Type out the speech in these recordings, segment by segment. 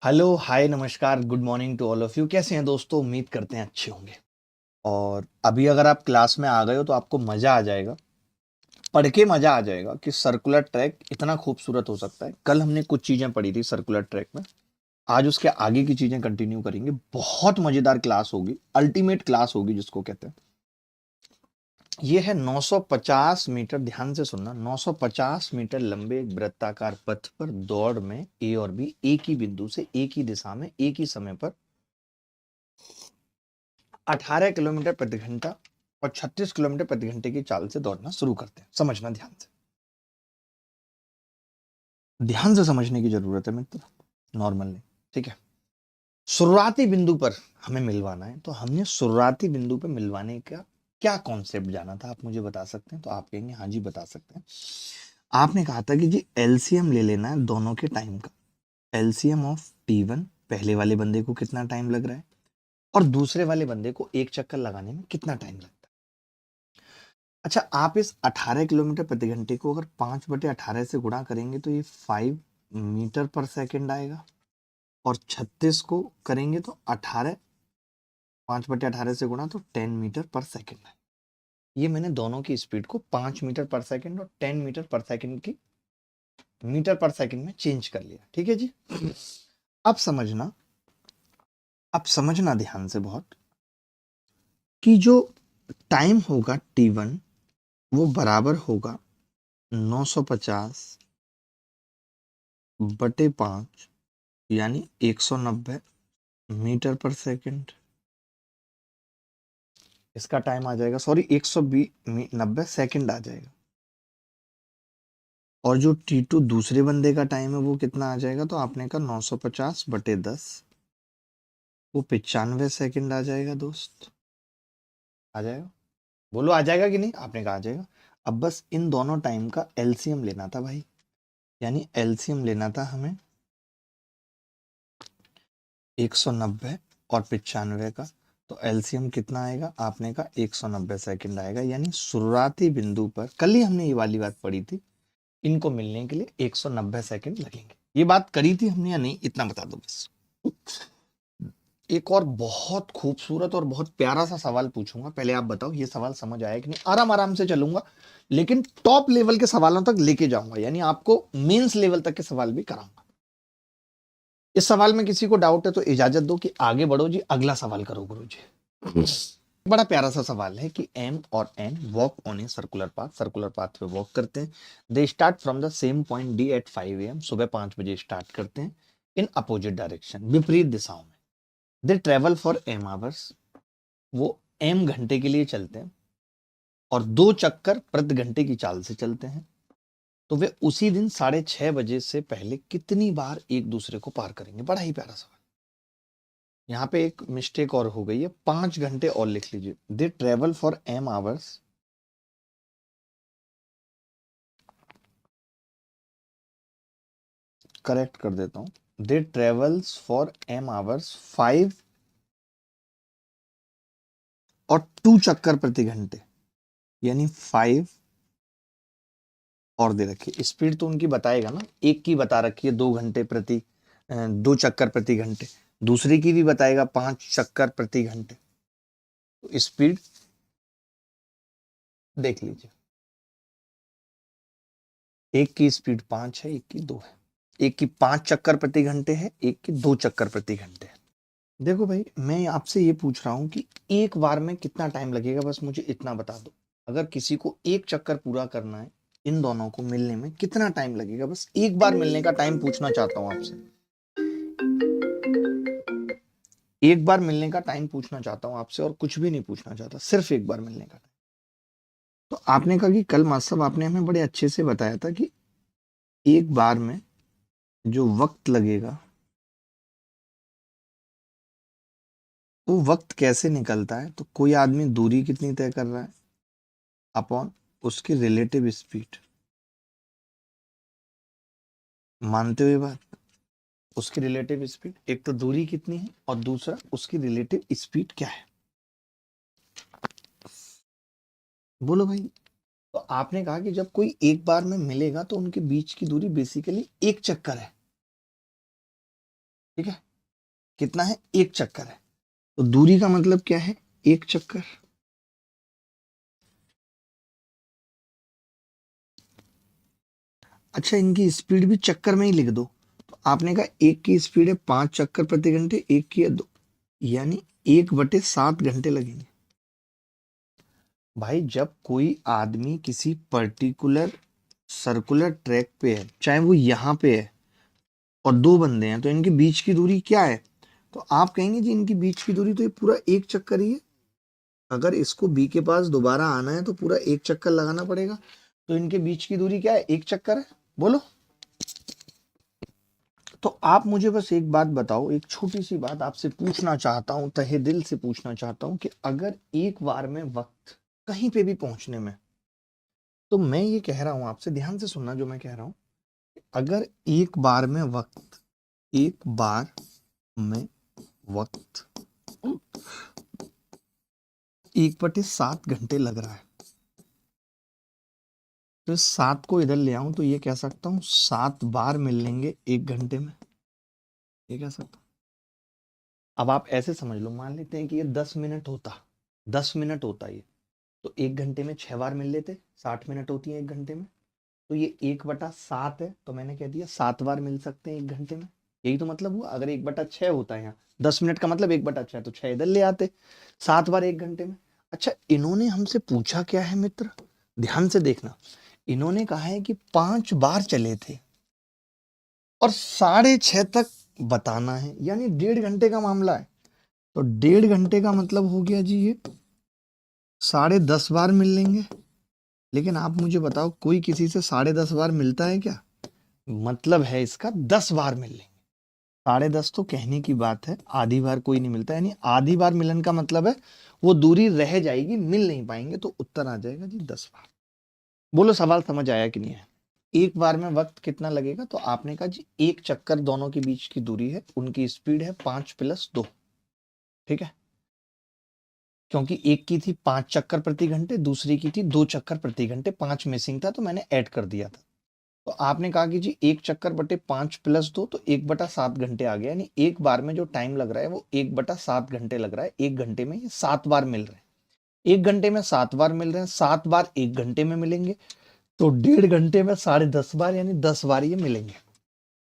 Hello, hi, नमस्कार, good morning to all of you. कैसे हैं दोस्तों? उम्मीद करते हैं अच्छे होंगे। और अभी अगर आप क्लास में आ गए हो तो आपको मज़ा आ जाएगा, पढ़ के मज़ा आ जाएगा कि सर्कुलर ट्रैक इतना खूबसूरत हो सकता है। कल हमने कुछ चीज़ें पढ़ी थी सर्कुलर ट्रैक में, आज उसके आगे की चीज़ें कंटिन्यू करेंगे। बहुत मज़ेदार क्लास होगी, अल्टीमेट क्लास होगी जिसको कहते हैं। ये है 950 मीटर, ध्यान से सुनना, 950 मीटर लंबे एक वृत्ताकार पथ पर दौड़ में ए और बी एक ही बिंदु से एक ही दिशा में एक ही समय पर 18 किलोमीटर प्रति घंटा और 36 किलोमीटर प्रति घंटे की चाल से दौड़ना शुरू करते हैं। समझना ध्यान से समझने की जरूरत है मित्र, नॉर्मल नहीं। ठीक है, शुरुआती बिंदु पर हमें मिलवाना है, तो हमने शुरुआती बिंदु पर मिलवाने का क्या कॉन्सेप्ट जाना था, आप मुझे बता सकते हैं? तो आप कहेंगे हाँ जी बता सकते हैं। आपने कहा था कि जी एलसीएम ले लेना है दोनों के टाइम का। एलसीएम ऑफ T1, पहले वाले बंदे को कितना टाइम लग रहा है और दूसरे वाले बंदे को एक चक्कर लगाने में कितना टाइम लगता है। अच्छा, आप इस 18 किलोमीटर प्रति घंटे को अगर 5/18 से गुणा करेंगे तो ये 5 मीटर पर सेकंड आएगा, और 36 को करेंगे तो 18, 5/18 से गुणा तो 10 मीटर पर सेकंड आएगा। ये मैंने दोनों की स्पीड को 5 मीटर पर सेकंड और 10 मीटर पर सेकंड की मीटर पर सेकंड में चेंज कर लिया। ठीक है जी। अब समझना, अब समझना ध्यान से बहुत, कि जो टाइम होगा T1 वो बराबर होगा 950/5 यानी 190 मीटर पर सेकंड। इसका टाइम आ जाएगा, सॉरी, 190 सेकंड आ जाएगा। और जो T2 दूसरे बंदे का टाइम है वो कितना आ जाएगा, तो आपने कहा 950/10, वो 95 सेकंड आ जाएगा दोस्त। आ जाएगा? बोलो आ जाएगा कि नहीं? आपने कहा आ जाएगा। अब बस इन दोनों टाइम का एलसीएम लेना था भाई, यानी एलसीएम लेना था हमें 190 और 95 का। तो एलसीएम कितना आएगा? आपने कहा 190 सेकंड आएगा, यानी शुरुआती बिंदु पर, कल ही हमने ये वाली बात पढ़ी थी, इनको मिलने के लिए 190 सेकंड लगेंगे। ये बात करी थी हमने या नहीं, इतना बता दो बस। एक और बहुत खूबसूरत और बहुत प्यारा सा सवाल पूछूंगा, पहले आप बताओ ये सवाल समझ आया कि नहीं। आराम आराम से चलूंगा, लेकिन टॉप लेवल के सवालों तक लेके जाऊंगा, यानी आपको मेंस लेवल तक के सवाल भी कराऊंगा। इस सवाल में किसी को डाउट है तो इजाजत दो कि आगे बढ़ो जी, अगला सवाल करो गुरु जी। बड़ा प्यारा सा सवाल है कि एम और N walk on a circular path, circular path पे वॉक करते हैं। They start from the same point D at 5 AM, सुबह 5 बजे स्टार्ट करते हैं, इन अपोजिट डायरेक्शन, विपरीत दिशाओं में। They travel for M hours, वो एम घंटे के लिए चलते हैं और 2 चक्कर प्रति घंटे की चाल से चलते हैं। तो वे उसी दिन 6:30 बजे से पहले कितनी बार एक दूसरे को पार करेंगे? बड़ा ही प्यारा सवाल। यहाँ पे एक मिस्टेक और हो गई है, 5 घंटे और लिख लीजिए। They travel for M hours, correct कर देता हूं, they travels for M hours 5 और 2 चक्कर प्रति घंटे, यानी 5। और दे रखी है स्पीड तो उनकी बताएगा ना, एक की बता रखी है 2 घंटे प्रति 2 चक्कर प्रति घंटे, दूसरी की भी बताएगा 5 चक्कर प्रति घंटे। तो स्पीड देख लीजिए, एक की स्पीड 5 है, एक की 2 है। एक की 5 चक्कर प्रति घंटे है, एक की 2 चक्कर प्रति घंटे है। देखो भाई, मैं आपसे ये पूछ रहा हूं कि एक बार में कितना टाइम लगेगा, बस मुझे इतना बता दो। अगर किसी को एक चक्कर पूरा करना है, इन दोनों को मिलने में कितना टाइम लगेगा? बस एक बार मिलने का टाइम पूछना चाहता हूं आपसे, एक बार मिलने का टाइम पूछना चाहता हूं आपसे, और कुछ भी नहीं पूछना चाहता, सिर्फ एक बार मिलने का टाइम। तो आपने कहा कि कल मास्टर आपने हमें बड़े अच्छे से बताया था कि एक बार में जो वक्त लगेगा, वो वक्त कैसे निकलता है, तो कोई आदमी दूरी कितनी तय कर रहा है अपॉन उसकी रिलेटिव स्पीड। मानते हो ये बात? उसकी रिलेटिव स्पीड, एक तो दूरी कितनी है और दूसरा उसकी रिलेटिव स्पीड क्या है। बोलो भाई। तो आपने कहा कि जब कोई एक बार में मिलेगा तो उनके बीच की दूरी बेसिकली 1 चक्कर है, ठीक है, कितना है, एक चक्कर है। तो दूरी का मतलब क्या है, एक चक्कर। अच्छा, इनकी स्पीड भी चक्कर में ही लिख दो। तो आपने कहा एक की स्पीड है 5 चक्कर प्रति घंटे, एक की है 2, यानी 1/7 घंटे लगेंगे। भाई जब कोई आदमी किसी पर्टिकुलर सर्कुलर ट्रैक पे है, चाहे वो यहाँ पे है और दो बंदे हैं, तो इनके बीच की दूरी क्या है, तो आप कहेंगे जी इनकी बीच की दूरी तो ये पूरा एक चक्कर ही है। अगर इसको बी के पास दोबारा आना है तो पूरा एक चक्कर लगाना पड़ेगा। तो इनके बीच की दूरी क्या है, एक चक्कर है। बोलो। तो आप मुझे बस एक बात बताओ, एक छोटी सी बात आपसे पूछना चाहता हूं, तहे दिल से पूछना चाहता हूं कि अगर एक बार में वक्त कहीं पे भी पहुंचने में, तो मैं ये कह रहा हूं आपसे, ध्यान से सुनना जो मैं कह रहा हूं, अगर एक बार में वक्त, एक बार में वक्त 1/7 घंटे लग रहा है, तो इस 7 को इधर ले आऊं तो ये कह सकता हूं 7 बार मिल लेंगे 1 घंटे में, ये कह सकता हूं। अब आप ऐसे समझ लो, मान लेते हैं कि ये 10 मिनट होता, 10 मिनट होता ये, तो 1 घंटे में 6 बार मिल लेते, 60 मिनट होती है 1 घंटे में। तो ये 1/7 है, तो मैंने कह दिया 7 बार मिल सकते हैं 1 घंटे में। यही तो मतलब हुआ। अगर 1/6 होता है यहाँ, 10 मिनट का मतलब 1/6, तो 6 इधर ले आते, 7 बार 1 घंटे में। अच्छा, इन्होंने हमसे पूछा क्या है मित्र, ध्यान से देखना। इन्होंने कहा है कि 5 बार चले थे और 6:30 तक बताना है, यानी 1.5 घंटे का मामला है। तो 1.5 घंटे का मतलब हो गया जी ये 10:30 बार मिल लेंगे। लेकिन आप मुझे बताओ, कोई किसी से 10:30 बार मिलता है क्या? मतलब है इसका 10 बार मिल लेंगे। 10:30 तो कहने की बात है, आधी बार कोई नहीं मिलता, यानी आधी बार मिलन का मतलब है वो दूरी रह जाएगी, मिल नहीं पाएंगे। तो उत्तर आ जाएगा जी 10 बार। बोलो, सवाल समझ आया कि नहीं है? एक बार में वक्त कितना लगेगा, तो आपने कहा जी एक चक्कर दोनों के बीच की दूरी है, उनकी स्पीड है 5+2। ठीक है, क्योंकि एक की थी 5 चक्कर प्रति घंटे, दूसरी की थी 2 चक्कर प्रति घंटे, 5 मिसिंग था तो मैंने ऐड कर दिया था। तो आपने कहा कि जी 1 चक्कर बटे 5+2, तो 1/7 घंटे आ गया, यानी एक बार में जो टाइम लग रहा है वो 1/7 घंटे लग रहा है। 1 घंटे में ये 7 बार मिल रहे हैं, 1 घंटे में 7 बार मिल रहे हैं, 7 बार 1 घंटे में मिलेंगे, तो 1.5 घंटे में 10.5 बार, यानी 10 बार ये मिलेंगे।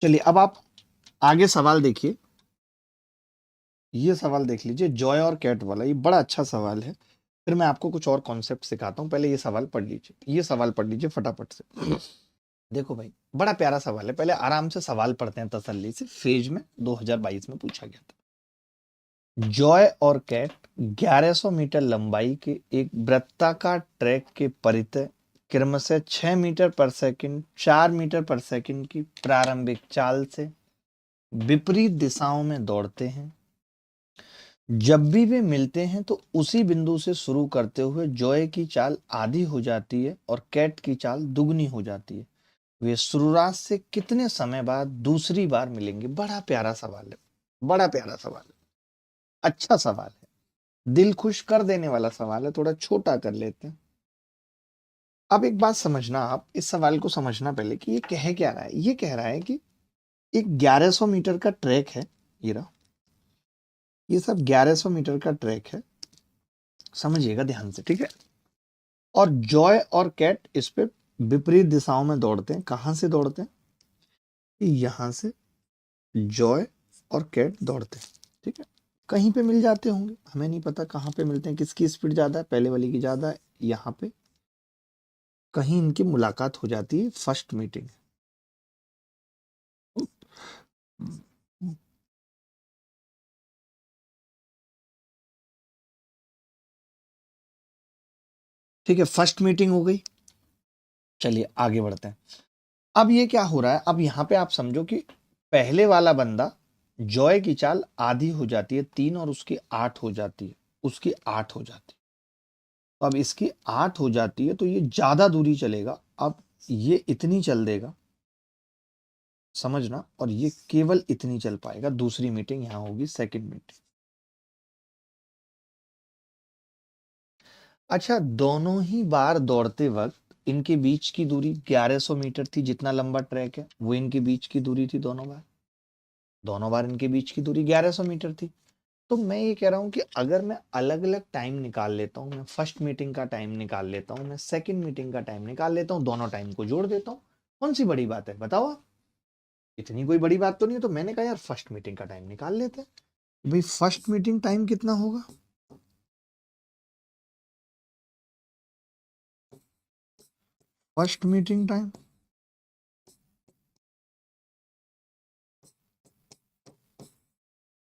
चलिए अब आप आगे सवाल देखिए, ये सवाल देख लीजिए, जॉय और कैट वाला, ये बड़ा अच्छा सवाल है। फिर मैं आपको कुछ और कॉन्सेप्ट सिखाता हूँ, पहले ये सवाल पढ़ लीजिए, ये सवाल पढ़ लीजिए फटाफट से। देखो भाई, बड़ा प्यारा सवाल है, पहले आराम से सवाल पढ़ते हैं तसल्ली से। फेज में 2022 में पूछा गया था। जॉय और कैट 1100 मीटर लंबाई के एक वृत्ताकार ट्रैक के परितः क्रमशः 6 मीटर पर सेकंड, 4 मीटर पर सेकंड की प्रारंभिक चाल से विपरीत दिशाओं में दौड़ते हैं। जब भी वे मिलते हैं तो उसी बिंदु से शुरू करते हुए जॉय की चाल आधी हो जाती है और कैट की चाल दुगनी हो जाती है। वे शुरुआत से कितने समय बाद दूसरी बार मिलेंगे? बड़ा प्यारा सवाल है, बड़ा प्यारा सवाल है, अच्छा सवाल है, दिल खुश कर देने वाला सवाल है। थोड़ा छोटा कर लेते हैं। अब एक बात समझना, आप इस सवाल को समझना पहले कि ये कह क्या रहा है। ये कह रहा है कि एक 1100 मीटर का ट्रैक है, ये रहा, ये सब 1100 मीटर का ट्रैक है, समझिएगा ध्यान से, ठीक है। और जॉय और कैट इस पे विपरीत दिशाओं में दौड़ते हैं। कहां से दौड़ते हैं? यहां से जॉय और कैट दौड़ते हैं, ठीक है। कहीं पे मिल जाते होंगे, हमें नहीं पता कहाँ पे मिलते हैं, किसकी स्पीड ज्यादा है, पहले वाली की ज्यादा है, यहाँ पे कहीं इनकी मुलाकात हो जाती है, फर्स्ट मीटिंग। ठीक है, फर्स्ट मीटिंग हो गई। चलिए आगे बढ़ते हैं। अब ये क्या हो रहा है, अब यहाँ पे आप समझो कि पहले वाला बंदा, जॉय की चाल आधी हो जाती है 3 और उसकी 8 हो जाती है, उसकी 8 हो जाती है। तो अब इसकी 8 हो जाती है तो ये ज्यादा दूरी चलेगा। अब ये इतनी चल देगा, समझना, और ये केवल इतनी चल पाएगा। दूसरी मीटिंग यहाँ होगी, सेकंड मीटिंग। अच्छा, दोनों ही बार दौड़ते वक्त इनके बीच की दूरी 1100 मीटर थी, जितना लंबा ट्रैक है वो इनके बीच की दूरी थी दोनों बार। दोनों बार इनके बीच की दूरी 1100 मीटर थी। तो मैं ये कह रहा हूं कि अगर मैं अलग अलग टाइम निकाल लेता हूं, मैं फर्स्ट मीटिंग का टाइम निकाल लेता हूं, मैं सेकंड मीटिंग का टाइम निकाल लेता हूं, दोनों टाइम को जोड़ देता हूं, कौन सी बड़ी बात है बताओ आप? इतनी कोई बड़ी बात तो नहीं है। तो मैंने कहा यार फर्स्ट मीटिंग का टाइम निकाल लेते हैं। भाई फर्स्ट मीटिंग टाइम कितना होगा? फर्स्ट मीटिंग टाइम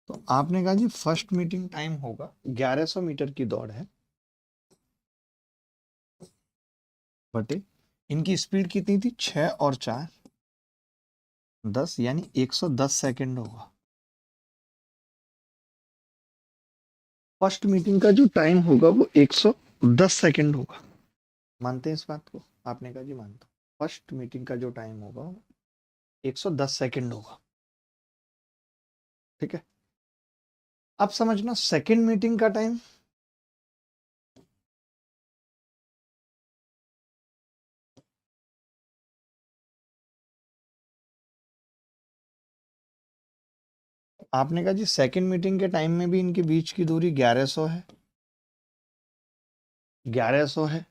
तो आपने कहा जी फर्स्ट मीटिंग टाइम होगा, 1100 मीटर की दौड़ है, बटे इनकी स्पीड कितनी थी? 6 और 4 10, यानी 110 सेकंड होगा। फर्स्ट मीटिंग का जो टाइम होगा वो 110 सेकंड होगा। मानते हैं इस बात को? आपने कहा जी मानता हूं। फर्स्ट मीटिंग का जो टाइम होगा वो 110 सेकंड होगा। ठीक है, अब समझना सेकंड मीटिंग का टाइम। आपने कहा जी सेकंड मीटिंग के टाइम में भी इनके बीच की दूरी 1100 है, 1100 है,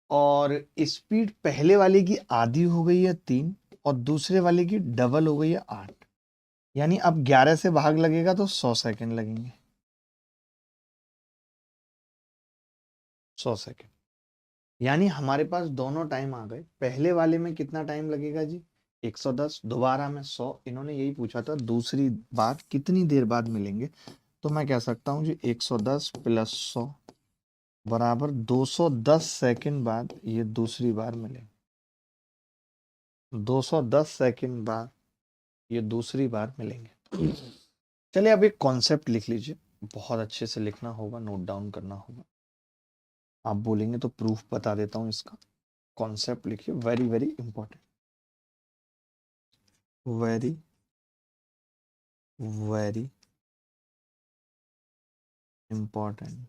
और स्पीड पहले वाले की आधी हो गई है 3, और दूसरे वाले की डबल हो गई है 8। यानी अब 11 से भाग लगेगा तो 100 सेकंड लगेंगे, 100 सेकंड। यानी हमारे पास दोनों टाइम आ गए। पहले वाले में कितना टाइम लगेगा जी? 110, दोबारा में 100। इन्होंने यही पूछा था दूसरी बार कितनी देर बाद मिलेंगे, तो मैं कह सकता हूं जी 110 प्लस 100 बराबर 210 सेकंड बाद ये दूसरी बार मिलेंगे। 210 सेकंड बाद ये दूसरी बार मिलेंगे। चलिए अब एक कॉन्सेप्ट लिख लीजिए, बहुत अच्छे से लिखना होगा, नोट डाउन करना होगा। आप बोलेंगे तो प्रूफ बता देता हूं इसका। कॉन्सेप्ट लिखिए, very very important, very very important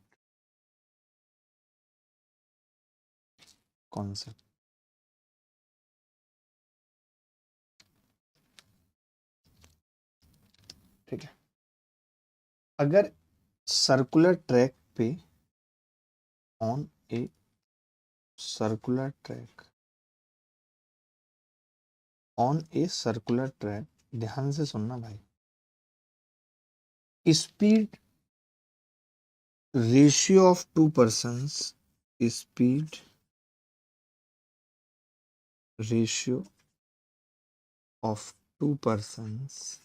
concept. ठीक है, अगर सर्कुलर ट्रैक पे, on a circular track, on a circular track, ध्यान से सुनना भाई, speed ratio of two persons, speed ratio of two persons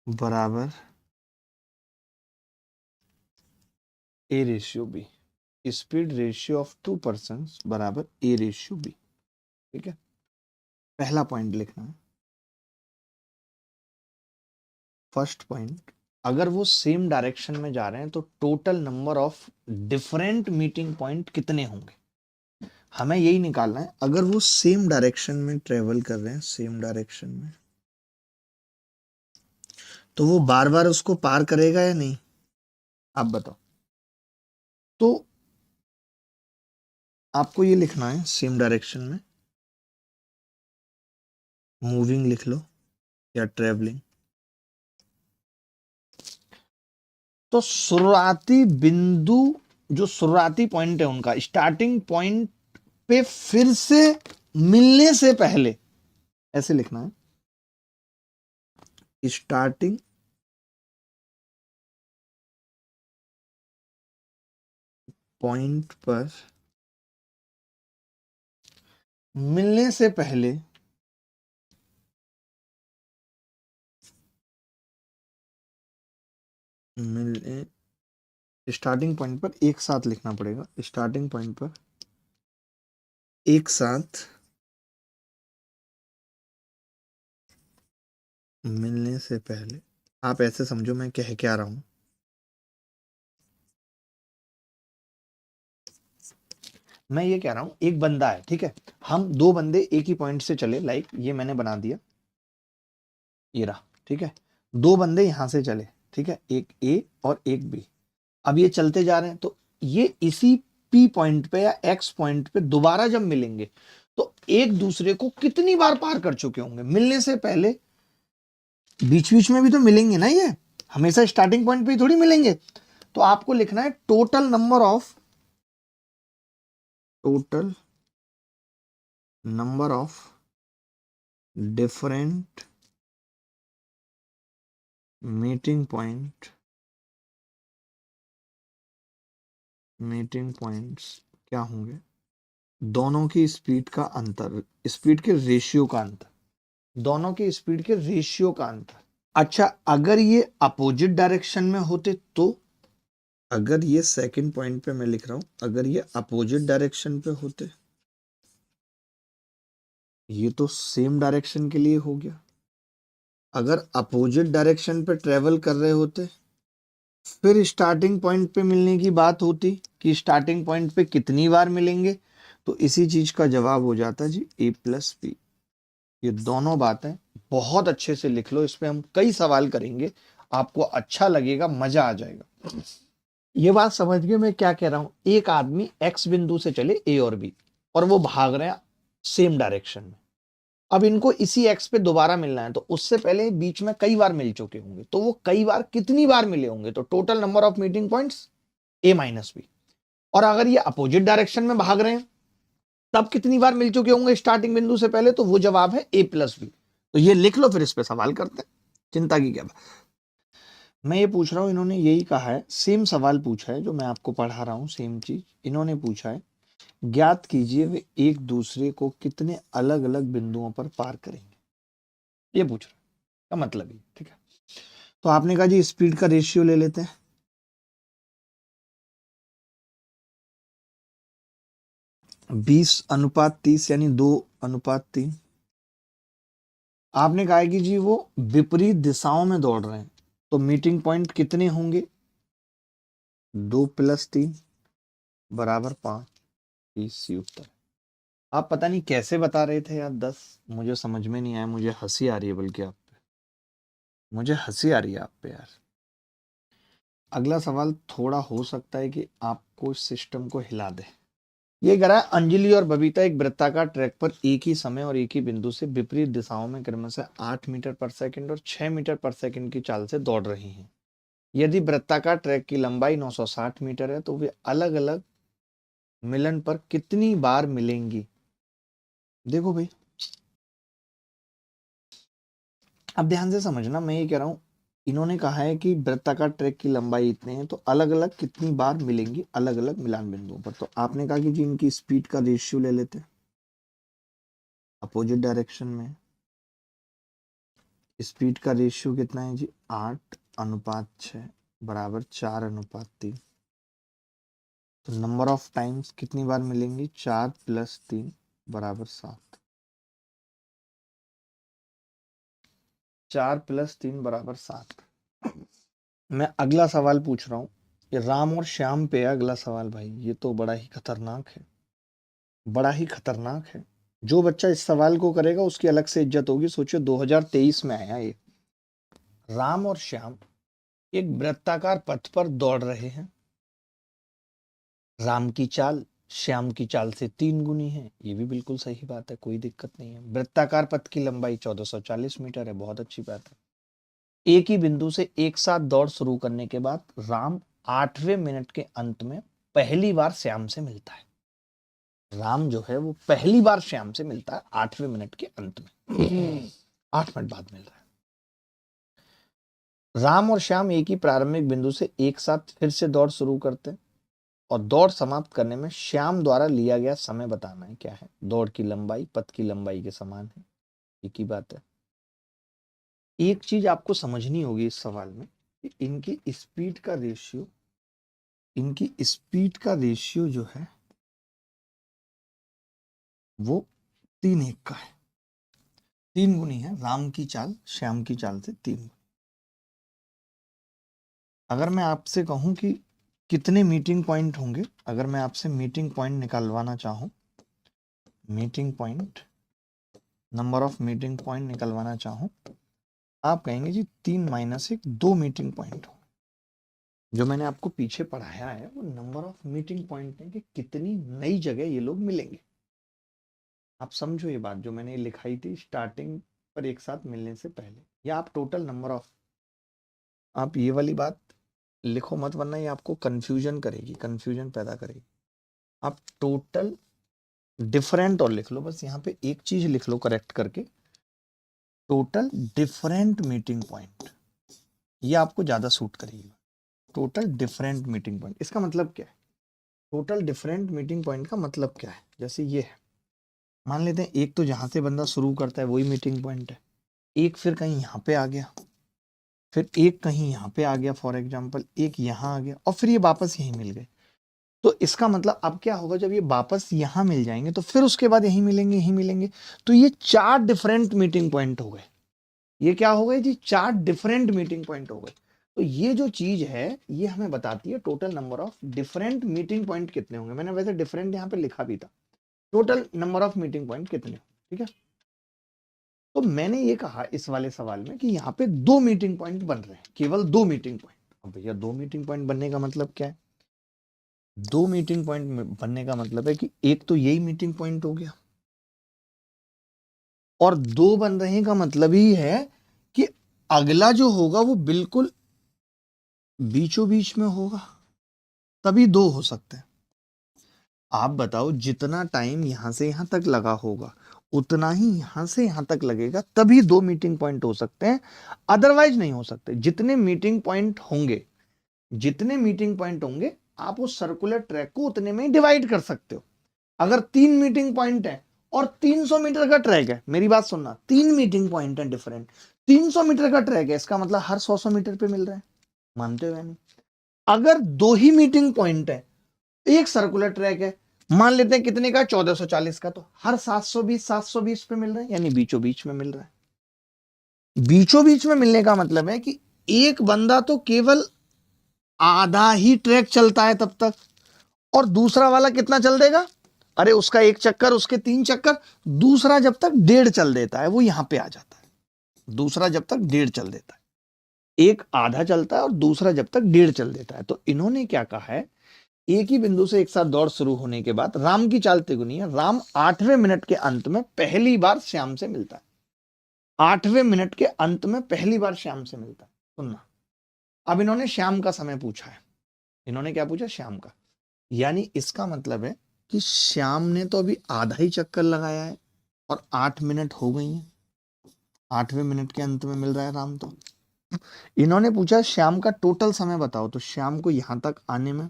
बराबर A ratio B. Speed ratio of two persons बराबर ए रेशियो बी। ठीक है, पहला पॉइंट लिखना है। फर्स्ट पॉइंट, अगर वो सेम डायरेक्शन में जा रहे हैं तो total number of different meeting point कितने होंगे, हमें यही निकालना है। अगर वो सेम डायरेक्शन में ट्रेवल कर रहे हैं, सेम डायरेक्शन में, तो वो बार बार उसको पार करेगा या नहीं? आप बताओ। तो आपको ये लिखना है सेम डायरेक्शन में, मूविंग लिख लो या ट्रेवलिंग। तो शुरुआती बिंदु, जो शुरुआती पॉइंट है उनका, स्टार्टिंग पॉइंट पे फिर से मिलने से पहले, ऐसे लिखना है, स्टार्टिंग पॉइंट पर मिलने से पहले मिलने, स्टार्टिंग पॉइंट पर एक साथ लिखना पड़ेगा, स्टार्टिंग पॉइंट पर एक साथ मिलने से पहले। आप ऐसे समझो मैं कह क्या रहा हूं। मैं ये कह रहा हूं एक बंदा है, ठीक है, हम दो बंदे एक ही पॉइंट से चले, लाइक ये मैंने बना दिया, ये रहा, ठीक है। दो बंदे यहां से चले, ठीक है, एक ए और एक बी। अब ये चलते जा रहे हैं, तो ये इसी पी पॉइंट पे या एक्स पॉइंट पे दोबारा जब मिलेंगे, तो एक दूसरे को कितनी बार पार कर चुके होंगे मिलने से पहले। बीच बीच में भी तो मिलेंगे ना, ये हमेशा स्टार्टिंग पॉइंट पे ही थोड़ी मिलेंगे। तो आपको लिखना है total number of different meeting points क्या होंगे, दोनों की स्पीड का अंतर, स्पीड के रेशियो का अंतर, दोनों की स्पीड के रेशियो का अंतर। अच्छा, अगर ये अपोजिट डायरेक्शन में होते तो, अगर ये सेकंड पॉइंट पे मैं लिख रहा हूं, अगर ये अपोजिट डायरेक्शन पे होते, ये तो सेम डायरेक्शन के लिए हो गया। अगर अपोजिट डायरेक्शन पे ट्रेवल कर रहे होते, फिर स्टार्टिंग पॉइंट पे मिलने की बात होती कि स्टार्टिंग पॉइंट पे कितनी बार मिलेंगे, तो इसी चीज का जवाब हो जाता जी A+B। ये दोनों बातें बहुत अच्छे से लिख लो, इस पे हम कई सवाल करेंगे, आपको अच्छा लगेगा, मजा आ जाएगा। ये बात समझ गए मैं क्या कह रहा हूं। एक आदमी एक्स बिंदु से चले ए और बी, और वो भाग रहे हैं सेम डायरेक्शन में। अब इनको इसी एक्स पे दोबारा मिलना है, तो उससे पहले बीच में कई बार मिल चुके होंगे, तो वो कई बार कितनी बार मिले होंगे, तो total number of meeting points A-B। और अगर ये अपोजिट डायरेक्शन में भाग रहे हैं, तब कितनी बार मिल चुके होंगे स्टार्टिंग बिंदु से पहले, तो वो जवाब है A+B। तो ये लिख लो, फिर इस पे सवाल करते हैं, चिंता की क्या बात। मैं ये पूछ रहा हूं, इन्होंने यही कहा है, सेम सवाल पूछा है जो मैं आपको पढ़ा रहा हूं, सेम चीज इन्होंने पूछा है। ज्ञात कीजिए वे एक दूसरे को कितने अलग अलग बिंदुओं पर पार करेंगे, ये पूछ रहा है, का मतलब ये, ठीक है। तो आपने कहा जी स्पीड का रेशियो ले लेते हैं, 20:30 यानी 2:3। आपने कहा है कि जी वो विपरीत दिशाओं में दौड़ रहे हैं, तो मीटिंग पॉइंट कितने होंगे, 2+3 बराबर 5। इसी उत्तर। आप पता नहीं कैसे बता रहे थे यार 10, मुझे समझ में नहीं आया, मुझे हंसी आ रही है, बल्कि आप पे मुझे हंसी आ रही है आप पे यार। अगला सवाल थोड़ा हो सकता है कि आपको इस सिस्टम को हिला दे। ये कह रहा है अंजलि और बबीता एक वृत्ताकार ट्रैक पर एक ही समय और एक ही बिंदु से विपरीत दिशाओं में क्रमशः 8 मीटर पर सेकंड और 6 मीटर पर सेकंड की चाल से दौड़ रही हैं। यदि वृत्ताकार ट्रैक की लंबाई 960 मीटर है, तो वे अलग अलग मिलन पर कितनी बार मिलेंगी। देखो भाई, अब ध्यान से समझना, मैं ये कह रहा हूं, इन्होंने कहा है कि वृत्ताकार ट्रैक की लंबाई इतने हैं, तो अलग अलग कितनी बार मिलेंगी अलग अलग मिलान बिंदुओं पर। तो आपने कहा कि जी इनकी स्पीड का रेशियो ले लेते हैं, अपोजिट डायरेक्शन में स्पीड का रेशियो कितना है जी, 8:6 बराबर 4:3। तो नंबर ऑफ टाइम्स कितनी बार मिलेंगी, 4+3 बराबर 7। 4+3 बराबर 7। मैं अगला सवाल पूछ रहा हूं, ये राम और श्याम पे है अगला सवाल। भाई ये तो बड़ा ही खतरनाक है, बड़ा ही खतरनाक है। जो बच्चा इस सवाल को करेगा उसकी अलग से इज्जत होगी। सोचिए 2023 में आया ये। राम और श्याम एक वृत्ताकार पथ पर दौड़ रहे हैं। राम की चाल श्याम की चाल से 3 गुनी है, ये भी बिल्कुल सही बात है, कोई दिक्कत नहीं है। वृत्ताकार पथ की लंबाई 1440 मीटर है, बहुत अच्छी बात है। एक ही बिंदु से एक साथ दौड़ शुरू करने के बाद राम 8वें मिनट के अंत में पहली बार श्याम से मिलता है। राम जो है वो पहली बार श्याम से मिलता है 8वें मिनट के अंत में, 8 मिनट बाद मिल रहा है। राम और श्याम एक ही प्रारंभिक बिंदु से एक साथ फिर से दौड़ शुरू करते हैं, और दौड़ समाप्त करने में श्याम द्वारा लिया गया समय बताना है। क्या है, दौड़ की लंबाई पथ की लंबाई के समान है, एक ही बात है। एक चीज आपको समझनी होगी इस सवाल में कि इनकी स्पीड का रेशियो जो है वो 3:1 का है, 3 गुनी है। राम की चाल श्याम की चाल से 3 गुनी। अगर मैं आपसे कहूं कि कितने मीटिंग पॉइंट होंगे, अगर मैं आपसे मीटिंग पॉइंट निकलवाना चाहूं, meeting point, number of meeting point निकलवाना चाहूं, आप कहेंगे जी 3-1 2 मीटिंग पॉइंट हो। जो मैंने आपको पीछे पढ़ाया है वो नंबर ऑफ मीटिंग पॉइंट है कि कितनी नई जगह ये लोग मिलेंगे। आप समझो ये बात जो मैंने लिखाई थी स्टार्टिंग पर एक साथ मिलने से पहले, या आप टोटल नंबर ऑफ, आप ये वाली बात लिखो मत वरना ये आपको कंफ्यूजन करेगी, कंफ्यूजन पैदा करेगी। आप टोटल डिफरेंट और लिख लो, बस यहाँ पे एक चीज लिख लो करेक्ट करके, टोटल डिफरेंट मीटिंग पॉइंट, ये आपको ज्यादा सूट करेगी। टोटल डिफरेंट मीटिंग पॉइंट, इसका मतलब क्या है? टोटल डिफरेंट मीटिंग पॉइंट का मतलब क्या है? जैसे ये है, मान लेते हैं एक तो जहां से बंदा शुरू करता है वही मीटिंग पॉइंट है, एक फिर कहीं यहाँ पे आ गया, फिर एक कहीं यहाँ पे आ गया फॉर एग्जाम्पल, एक यहाँ आ गया, और फिर ये वापस यहीं मिल गए। तो इसका मतलब अब क्या होगा, जब ये वापस यहाँ मिल जाएंगे तो फिर उसके बाद यहीं मिलेंगे, यहीं मिलेंगे, तो ये 4 डिफरेंट मीटिंग पॉइंट हो गए। ये क्या हो गए जी? 4 डिफरेंट मीटिंग पॉइंट हो गए। तो ये जो चीज है ये हमें बताती है total number of different meeting point कितने होंगे। मैंने वैसे डिफरेंट यहाँ पे लिखा भी था, total number of meeting point कितने, ठीक है। तो मैंने ये कहा इस वाले सवाल में कि यहाँ पे 2 मीटिंग पॉइंट बन रहे हैं, केवल 2 मीटिंग पॉइंट। अब भैया 2 मीटिंग पॉइंट बनने का मतलब क्या है? 2 मीटिंग पॉइंट बनने का मतलब है कि एक तो यही मीटिंग पॉइंट हो गया, और 2 बन रहे का मतलब ही है कि अगला जो होगा वो बिल्कुल बीचों बीच में होगा, तभी 2 हो सकते हैं। आप बताओ जितना टाइम यहां से यहां तक लगा होगा उतना ही यहां से यहां तक लगेगा, तभी 2 मीटिंग पॉइंट हो सकते हैं, अदरवाइज नहीं हो सकते। जितने मीटिंग पॉइंट होंगे, जितने मीटिंग पॉइंट होंगे आप उस सर्कुलर ट्रैक को उतने में डिवाइड कर सकते हो। अगर 3 मीटिंग पॉइंट है और 300 मीटर का ट्रैक है, मेरी बात सुनना, 3 मीटिंग पॉइंट है डिफरेंट, 300 मीटर का ट्रैक है, इसका मतलब हर 100 मीटर पे मिल रहा है, मानते हो या नहीं? अगर 2 ही मीटिंग पॉइंट है, एक सर्कुलर ट्रैक है, मान लेते हैं कितने का, 1440 का, तो हर 720 पे मिल रहा है, यानी बीचों बीच में मिल रहा है। बीचों बीच में मिलने का मतलब है कि एक बंदा तो केवल आधा ही ट्रैक चलता है तब तक, और दूसरा वाला कितना चल देगा? अरे उसका एक चक्कर, उसके 3 चक्कर, दूसरा जब तक 1.5 चल देता है वो यहां पे आ जाता है। दूसरा जब तक 1.5 चल देता है, एक आधा चलता है और दूसरा जब तक 1.5 चल देता है। तो इन्होंने क्या कहा है, एक ही बिंदु से एक साथ दौड़ शुरू होने के बाद राम की चाल तिगुनी है, राम 8वें मिनट के अंत में पहली बार श्याम से मिलता है। 8वें मिनट के अंत में पहली बार श्याम से मिलता है। सुनना, अब इन्होंने श्याम का समय पूछा है, इन्होंने क्या पूछा? श्याम का। यानी इसका मतलब है कि श्याम ने तो अभी आधा ही चक्कर लगाया है और 8 मिनट हो गई हैं, 8वें मिनट के अंत में मिल रहा है राम। तो इन्होंने पूछा श्याम का टोटल समय बताओ, तो श्याम को यहां तक आने में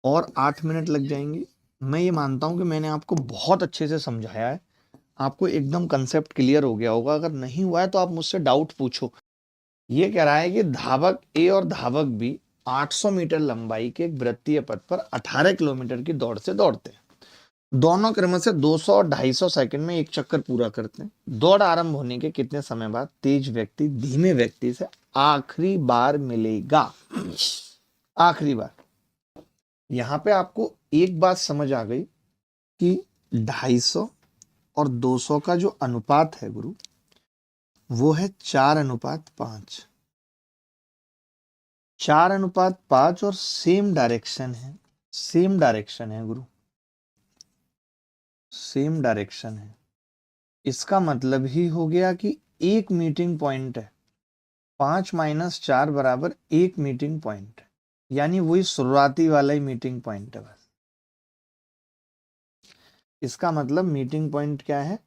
और 8 मिनट लग जाएंगे। मैं ये मानता हूं कि मैंने आपको बहुत अच्छे से समझाया है, आपको एकदम कंसेप्ट क्लियर हो गया होगा। अगर नहीं हुआ है तो आप मुझसे डाउट पूछो। ये कह रहा है कि धावक ए और धावक बी 800 मीटर लंबाई के एक वृत्तीय पथ पर 18 किलोमीटर की दौड़ से दौड़ते हैं। दोनों क्रम से 200 और 250 सेकंड में एक चक्कर पूरा करते हैं। दौड़ आरंभ होने के कितने समय बाद तेज व्यक्ति धीमे व्यक्ति से आखिरी बार मिलेगा? आखिरी बार। यहां पे आपको एक बात समझ आ गई कि 250 और 200 का जो अनुपात है गुरु, वो है 4:5। 4:5 और सेम डायरेक्शन है, सेम डायरेक्शन है गुरु, सेम डायरेक्शन है। इसका मतलब ही हो गया कि एक मीटिंग पॉइंट है, 5 - 4 बराबर 1 मीटिंग पॉइंट है, यानी वही शुरुआती वाला ही मीटिंग पॉइंट है बस। इसका मतलब मीटिंग पॉइंट क्या है?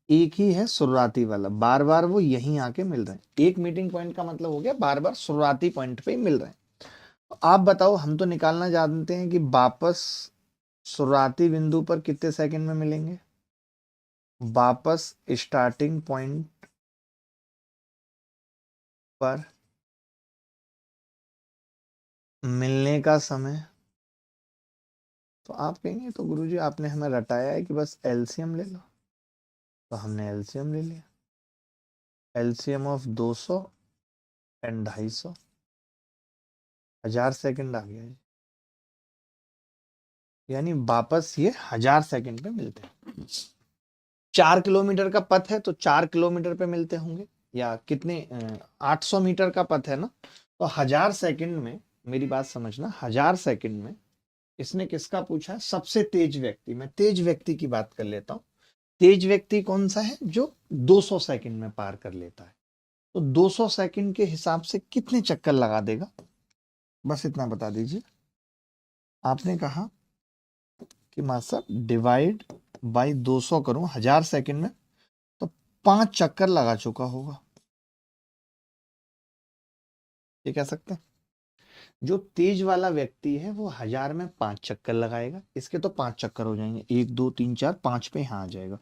एक ही है, शुरुआती वाला, बार बार वो यहीं आके मिल रहे हैं। एक मीटिंग पॉइंट का मतलब हो गया बार बार शुरुआती पॉइंट पे ही मिल रहे हैं। तो आप बताओ, हम तो निकालना जानते हैं कि वापस शुरुआती बिंदु पर कितने सेकंड में मिलेंगे, वापस स्टार्टिंग पॉइंट पर मिलने का समय। तो आप कहेंगे तो गुरुजी आपने हमें रटाया है कि बस एलसीएम ले लो, तो हमने एलसीएम ले लिया। एलसीएम ऑफ 200 एंड 250, 1000 सेकंड आ गया जी। यानी वापस ये 1000 सेकंड पे मिलते हैं। 4 किलोमीटर का पथ है तो 4 किलोमीटर पे मिलते होंगे, या कितने 800 मीटर का पथ है ना, तो 1000 सेकंड में, मेरी बात समझना, 1000 सेकंड में इसने किसका पूछा है? सबसे तेज व्यक्ति। मैं तेज व्यक्ति की बात कर लेता हूं। तेज व्यक्ति कौन सा है? जो 200 सेकंड में पार कर लेता है। तो 200 सेकंड के हिसाब से कितने चक्कर लगा देगा? बस इतना बता दीजिए। आपने कहा कि मास्टर डिवाइड बाई 200 करूं 1000 सेकंड में, तो 5 चक्कर लगा चुका होगा। ये कह सकते हैं जो तेज वाला व्यक्ति है वो 1000 में 5 चक्कर लगाएगा। इसके तो 5 चक्कर हो जाएंगे, 1 2 3 4, 5 पे यहाँ आ जाएगा।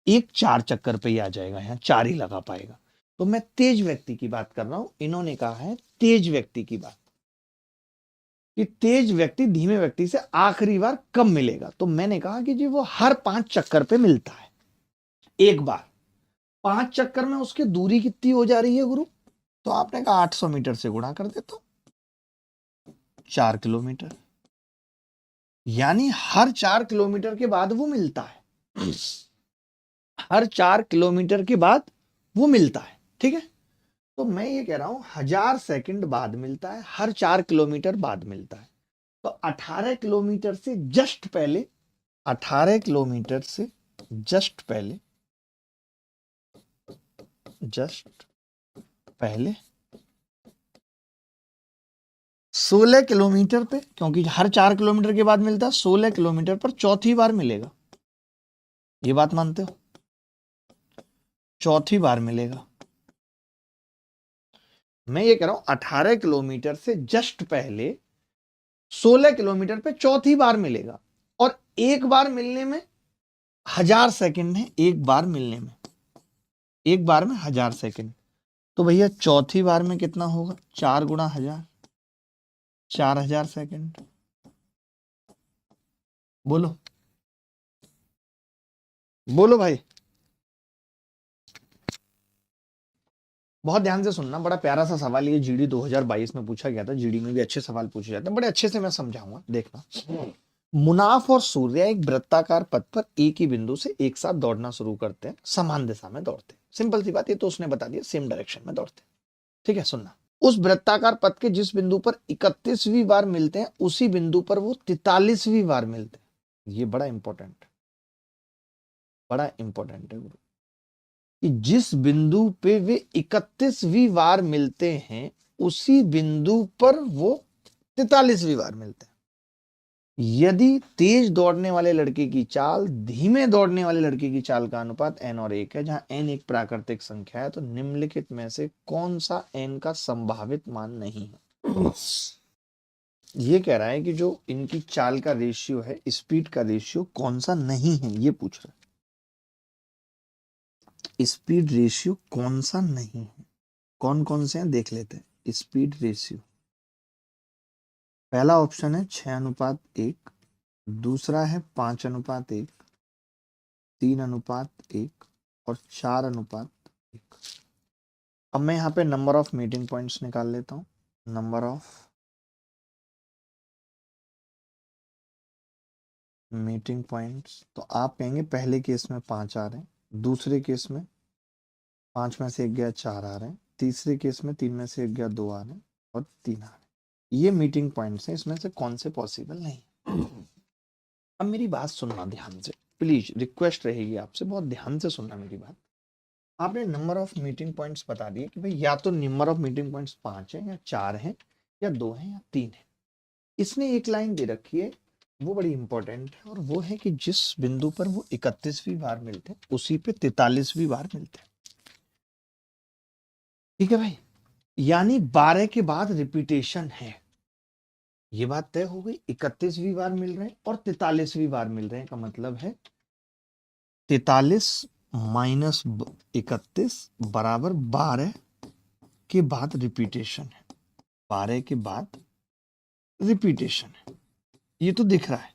एक 4 चक्कर पे ही आ जाएगा, यहाँ 4 ही लगा पाएगा। तो मैं तेज व्यक्ति की बात कर रहा हूं। इन्होंने कहा है तेज व्यक्ति की बात, कि तेज व्यक्ति धीमे व्यक्ति से आखिरी बार कब मिलेगा। तो मैंने कहा कि जी वो हर 5 चक्कर पे मिलता है। एक बार 5 चक्कर में उसकी दूरी कितनी हो जा रही है गुरु? तो आपने कहा 800 मीटर से गुणा कर देता हूं, 4 किलोमीटर। यानी हर 4 किलोमीटर के बाद वो मिलता है। हर 4 किलोमीटर के बाद वो मिलता है। ठीक है, तो मैं ये कह रहा हूं 1000 सेकंड बाद मिलता है, हर 4 किलोमीटर बाद मिलता है। तो 18 किलोमीटर से जस्ट पहले, 18 किलोमीटर से जस्ट पहले, जस्ट पहले 16 किलोमीटर पे, क्योंकि हर 4 किलोमीटर के बाद मिलता है, 16 किलोमीटर पर चौथी बार मिलेगा। ये बात मानते हो? चौथी बार मिलेगा। मैं ये कह रहा हूं 18 किलोमीटर से जस्ट पहले 16 किलोमीटर पे चौथी बार मिलेगा, और एक बार मिलने में 1000 सेकंड है। एक बार मिलने में, एक बार में 1000 सेकंड। तो भैया चौथी बार में कितना होगा? 4 गुणा 1000, 4000 सेकंड। बोलो बोलो भाई, बहुत ध्यान से सुनना। बड़ा प्यारा सा सवाल ये जीडी 2022 में पूछा गया था। जीडी में भी अच्छे सवाल पूछे जाते हैं, बड़े अच्छे से मैं समझाऊंगा, देखना। मुनाफ और सूर्य एक वृत्ताकार पथ पर एक ही बिंदु से एक साथ दौड़ना शुरू करते हैं, समान दिशा में दौड़ते हैं। सिंपल सी बात, ये तो उसने बता दिया, सेम डायरेक्शन में दौड़ते हैं। ठीक है, सुनना। उस वृत्ताकार पथ के जिस बिंदु पर 31वीं बार मिलते हैं, उसी बिंदु पर वो 43वीं बार मिलते हैं। ये बड़ा इंपॉर्टेंट, बड़ा इंपॉर्टेंट है गुरु, कि जिस बिंदु पे वे 31वीं बार मिलते हैं, उसी बिंदु पर वो 43वीं बार मिलते हैं। यदि तेज दौड़ने वाले लड़के की चाल धीमे दौड़ने वाले लड़के की चाल का अनुपात n और 1 है, जहां n एक प्राकृतिक संख्या है, तो निम्नलिखित में से कौन सा n का संभावित मान नहीं है? ये कह रहा है कि जो इनकी चाल का रेशियो है, स्पीड का रेशियो कौन सा नहीं है, ये पूछ रहा है। स्पीड रेशियो कौन सा नहीं है? कौन कौन से हैं देख लेते हैं। स्पीड रेशियो, पहला ऑप्शन है 6:1, दूसरा है 5:1, 3:1 और 4:1। अब मैं यहाँ पे नंबर ऑफ मीटिंग पॉइंट्स निकाल लेता हूँ। नंबर ऑफ मीटिंग पॉइंट्स, तो आप कहेंगे पहले केस में 5 आ रहे हैं, दूसरे केस में 5 में से 1 गया 4 आ रहे हैं, तीसरे केस में 3 में से 1 गया 2 आ रहे हैं, और 3 आ रहे हैं। ये मीटिंग पॉइंट्स हैं, इसमें से कौन से पॉसिबल नहीं। अब मेरी बात सुनना ध्यान से, प्लीज रिक्वेस्ट रहेगी आपसे, बहुत ध्यान से सुनना मेरी बात। आपने नंबर ऑफ मीटिंग पॉइंट्स बता दिए कि भाई या तो नंबर ऑफ मीटिंग पॉइंट्स 5 है, या 4 है, या 2 है, या 3 है। इसने एक लाइन दे रखी है, वो बड़ी इंपॉर्टेंट है, और वो है कि जिस बिंदु पर वो 31वीं बार मिलते हैं, उसी पे 43वीं बार मिलते हैं। ठीक है भाई, यानी 12 के बाद रिपीटेशन है। ये बात तय हो गई। 31वीं बार मिल रहे हैं और 43वीं बार मिल रहे हैं, का मतलब है 43 माइनस 31 बराबर 12 के बाद रिपीटेशन है। 12 के बाद रिपीटेशन है, ये तो दिख रहा है।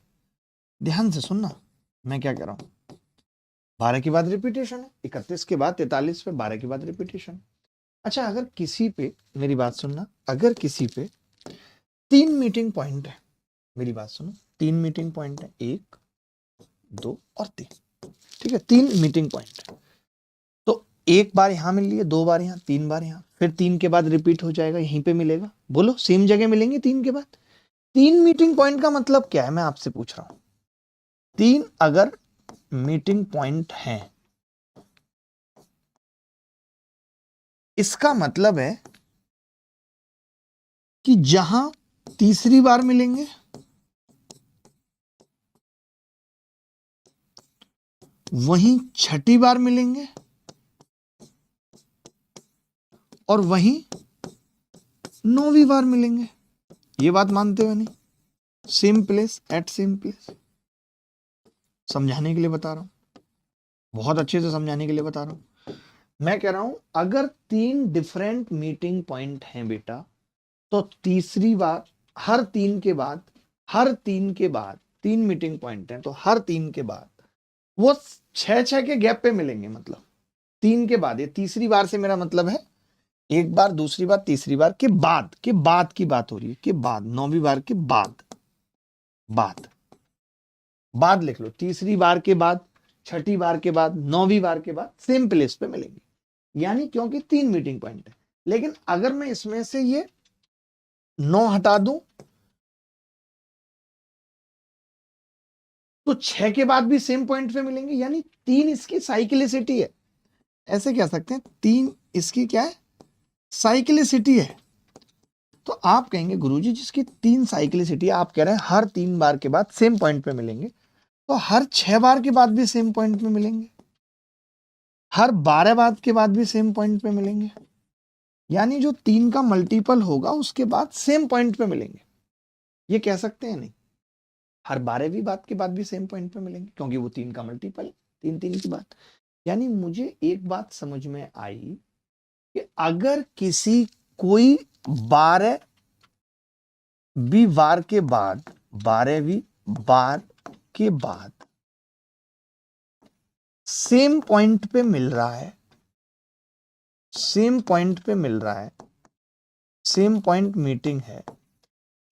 ध्यान से सुनना मैं क्या कह रहा हूं। 12 के बाद रिपीटेशन है, 31 के बाद 43 पे 12 के बाद रिपीटेशन। अच्छा, अगर किसी पे, मेरी बात सुनना, अगर किसी पे 3 मीटिंग पॉइंट है, मेरी बात सुनो, 3 मीटिंग पॉइंट है, 1 2 और 3। ठीक है, 3 मीटिंग पॉइंट है। तो एक बार यहां मिल लिए, 2 बार यहां, 3 बार यहां, फिर 3 के बाद रिपीट हो जाएगा, यहीं पे मिलेगा। बोलो, सेम जगह मिलेंगे 3 के बाद। तीन मीटिंग पॉइंट का मतलब क्या है, मैं आपसे पूछ रहा हूं। तीन अगर मीटिंग पॉइंट हैं, इसका मतलब है कि जहां तीसरी बार मिलेंगे वहीं छठी बार मिलेंगे और वहीं नौवीं बार मिलेंगे। ये बात मानते हो नहीं? Same place at same place. समझाने के लिए बता रहा हूं, बहुत अच्छे से समझाने के लिए बता रहा हूं। मैं कह रहा हूं अगर तीन डिफरेंट मीटिंग पॉइंट हैं बेटा, तो तीसरी बार हर तीन के बाद, हर तीन के बाद, तीन मीटिंग पॉइंट हैं तो हर तीन के बाद वो छह छह के गैप पे मिलेंगे। मतलब तीन के बाद, ये तीसरी बार से मेरा मतलब है एक बार, दूसरी बार, तीसरी बार के बाद की बात हो रही है, के बाद, नौवीं बार के बाद, बाद बाद लिख लो। तीसरी बार के बाद, छठी बार के बाद, नौवीं बार के बाद सेम प्लेस पे मिलेंगे। यानी क्योंकि तीन मीटिंग पॉइंट है। लेकिन अगर मैं इसमें से ये 9 हटा दूं तो 6 के बाद भी सेम पॉइंट पे मिलेंगे। यानी तीन इसकी साइक्लिसिटी है। ऐसे कह सकते हैं तीन इसकी क्या है, साइक्लिसिटी है। तो आप कहेंगे गुरुजी जिसकी तीन साइक्लिसिटी है, आप कह रहे हैं हर तीन बार के बाद सेम पॉइंट पे मिलेंगे, तो हर 6 बार के बाद भी सेम पॉइंट पे मिलेंगे, हर 12 बार के बाद भी सेम पॉइंट पे मिलेंगे। यानी जो तीन का मल्टीपल होगा उसके बाद सेम पॉइंट पे मिलेंगे। ये कह सकते हैं नहीं, हर 12वीं बात के बाद भी सेम पॉइंट पे मिलेंगे क्योंकि वो तीन का मल्टीपल है, तीन तीन की बात। यानी मुझे एक बात समझ में आई कि अगर किसी कोई 12वीं बार के बाद, 12वीं बार के बाद सेम पॉइंट पे मिल रहा है, सेम पॉइंट पे मिल रहा है, सेम पॉइंट मीटिंग है,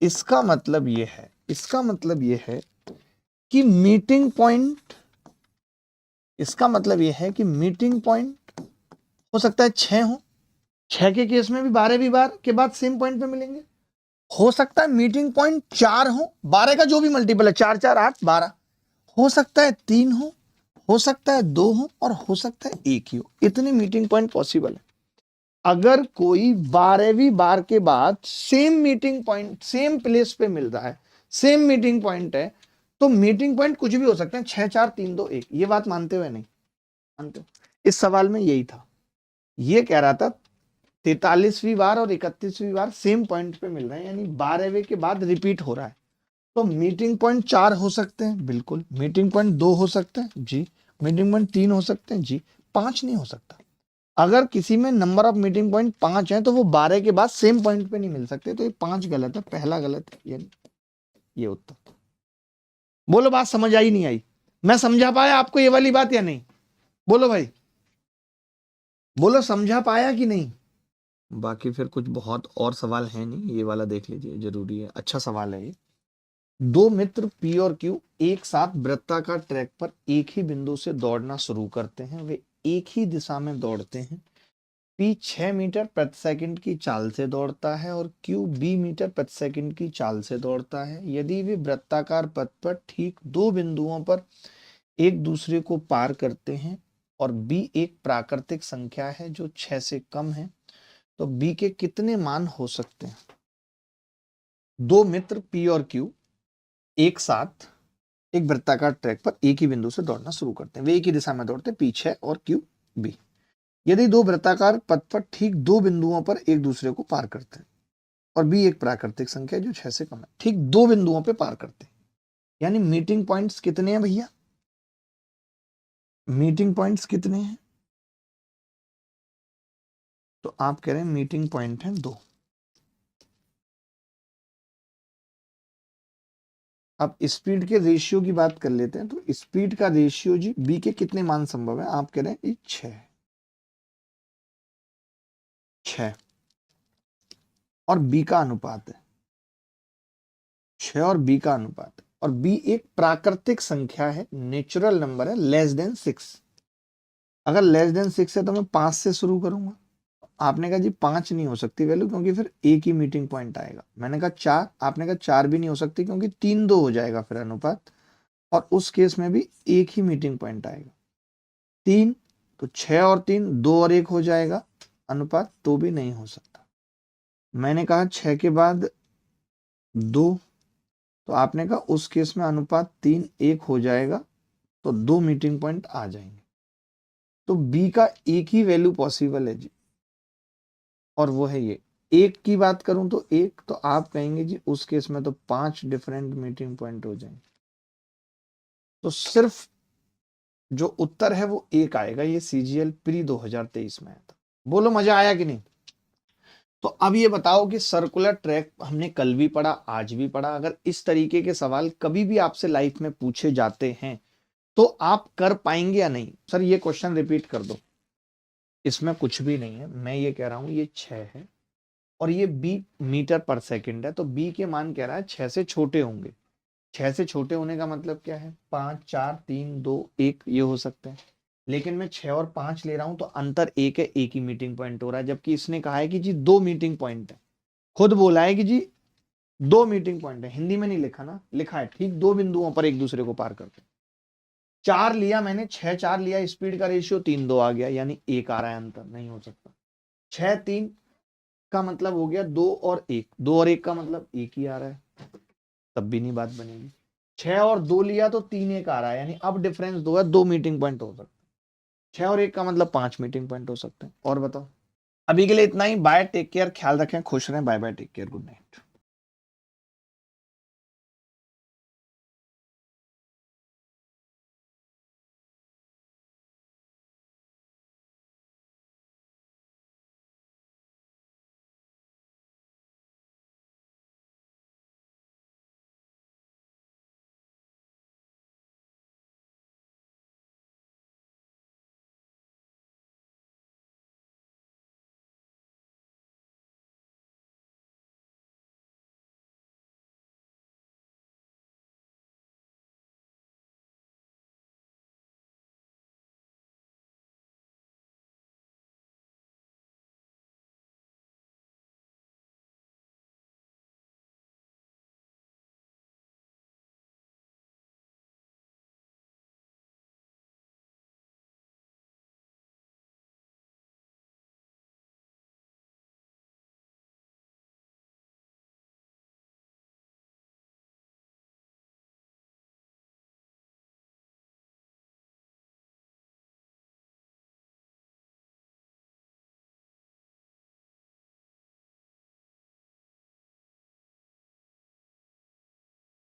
इसका मतलब ये है, इसका मतलब ये है कि मीटिंग पॉइंट, इसका मतलब ये है कि मीटिंग पॉइंट हो सकता है 6 हो, 6 के केस में भी 12वीं बार के बाद सेम पॉइंट पे मिलेंगे। हो सकता है मीटिंग पॉइंट 4 हो, 12 का जो भी मल्टीपल है, 4 4 8 12। हो सकता है 3 हो सकता है 2 हो और हो सकता है 1 ही हो। इतने मीटिंग पॉइंट पॉसिबल है। अगर कोई 12वीं बार के बाद same meeting point same place पे मिल रहा है, सेम मीटिंग पॉइंट है, तो मीटिंग पॉइंट कुछ भी हो सकते हैं, 6 4 3 2 1। ये बात मानते हुए नहीं मानते हो? इस सवाल में यही था, ये कह रहा था 43वीं बार और 31वीं बार सेम पॉइंट पे मिल रहे हैं, यानी 12वें के बाद रिपीट हो रहा है, तो मीटिंग पॉइंट 4 हो सकते हैं, बिल्कुल। मीटिंग पॉइंट 2 हो सकते हैं, जी। मीटिंग पॉइंट 3 हो सकते हैं, जी। 5 नहीं हो सकता। अगर किसी में नंबर ऑफ मीटिंग पॉइंट 5 है तो वो 12 के बाद सेम पॉइंट पे नहीं मिल सकते, तो ये 5 गलत है, पहला गलत है, ये उत्तर। बोलो बात समझ आई नहीं आई? मैं समझा पाया आपको ये वाली बात या नहीं? बोलो भाई, बोलो समझा पाया कि नहीं? बाकी फिर कुछ बहुत और सवाल है नहीं, ये वाला देख लीजिए, जरूरी है, अच्छा सवाल है ये। दो मित्र पी और क्यू एक साथ वृत्ताकार ट्रैक पर एक ही बिंदु से दौड़ना शुरू करते हैं। वे एक ही दिशा में दौड़ते हैं। पी 6 मीटर प्रति सेकंड की चाल से दौड़ता है और क्यू 20 मीटर प्रति सेकंड की चाल से दौड़ता है। यदि वे वृत्ताकार पथ पर ठीक दो बिंदुओं पर एक दूसरे को पार करते हैं और बी एक प्राकृतिक संख्या है जो 6 से कम है, तो बी के कितने मान हो सकते हैं? दो मित्र पी और क्यू एक साथ एक वृत्ताकार ट्रैक पर एक ही बिंदु से दौड़ना शुरू करते हैं। वे एक ही दिशा में दौड़ते हैं, पी 6 और क्यू बी। यदि दो वृत्ताकार पथ पर ठीक दो बिंदुओं पर एक दूसरे को पार करते हैं और बी एक प्राकृतिक संख्या है जो 6 से कम है, ठीक दो बिंदुओं पे पार करते हैं, यानी मीटिंग पॉइंट्स कितने हैं भैया? मीटिंग पॉइंट्स कितने हैं? तो आप कह रहे हैं मीटिंग पॉइंट है 2। अब स्पीड के रेशियो की बात कर लेते हैं, तो स्पीड का रेशियो जी बी के कितने मान संभव है? आप कह रहे हैं 6 और बी का अनुपात है, 6 और बी का अनुपात है, और बी एक प्राकृतिक संख्या है, नेचुरल नंबर है, लेस देन 6। अगर लेस देन 6 है तो मैं 5 से शुरू करूंगा, आपने कहा जी 5 नहीं हो सकती वैल्यू क्योंकि फिर एक ही मीटिंग पॉइंट आएगा। मैंने कहा 4, आपने कहा 4 भी नहीं हो सकती क्योंकि 3 2 हो जाएगा फिर अनुपात, और उस केस में भी एक ही मीटिंग पॉइंट आएगा। 3 तो 6 और 3 2 और 1 हो जाएगा अनुपात, तो भी नहीं हो सकता। मैंने कहा 6 के बाद 2, तो आपने कहा उस केस में अनुपात 3 1 हो जाएगा, तो 2 मीटिंग पॉइंट आ जाएंगे। तो बी का एक ही वैल्यू पॉसिबल है जी, और वो है ये। एक की बात करूं तो एक, तो आप कहेंगे जी उस केस में तो 5 डिफरेंट मीटिंग पॉइंट हो जाएंगे। तो सिर्फ जो उत्तर है वो एक आएगा। ये सीजीएल प्री 2023 में आया था। बोलो मजा आया कि नहीं? तो अब ये बताओ कि सर्कुलर ट्रैक हमने कल भी पढ़ा, आज भी पढ़ा। अगर इस तरीके के सवाल कभी भी आपसे लाइफ में पूछे जाते हैं तो आप कर पाएंगे या नहीं? सर ये क्वेश्चन रिपीट कर दो। इसमें कुछ भी नहीं है, मैं ये कह रहा हूं ये 6 है और ये बी मीटर पर सेकंड है, तो बी के मान कह रहा है 6 से छोटे होंगे। 6 से छोटे होने का मतलब क्या है? 5 4 3 2 1 ये हो सकते हैं। लेकिन मैं 6 और 5 ले रहा हूं तो अंतर एक है, एक ही मीटिंग पॉइंट हो रहा है। जबकि इसने कहा है कि जी 2 मीटिंग पॉइंट है, खुद बोला है कि जी 2 मीटिंग पॉइंट है। हिंदी में नहीं लिखा ना, लिखा है ठीक 2 बिंदुओं पर एक दूसरे को पार करते हैं। 4 लिया मैंने, 6 4 लिया, स्पीड का रेशियो 3 2 आ गया, यानी 1 आ रहा है अंतर, नहीं हो सकता। 6 3 का मतलब हो गया 2 और 1, 2 और 1 का मतलब 1 ही आ रहा है, तब भी नहीं बात बनेगी। 6 और 2 लिया तो 3 1 आ रहा है, यानी अब डिफरेंस 2 है, 2 मीटिंग पॉइंट हो सकते हैं। 6 और 1 का मतलब 5 मीटिंग पॉइंट हो सकते हैं। और बताओ। अभी के लिए इतना ही। बाय, टेक केयर, ख्याल रखें, खुश रहें। Bye bye, take care, good night.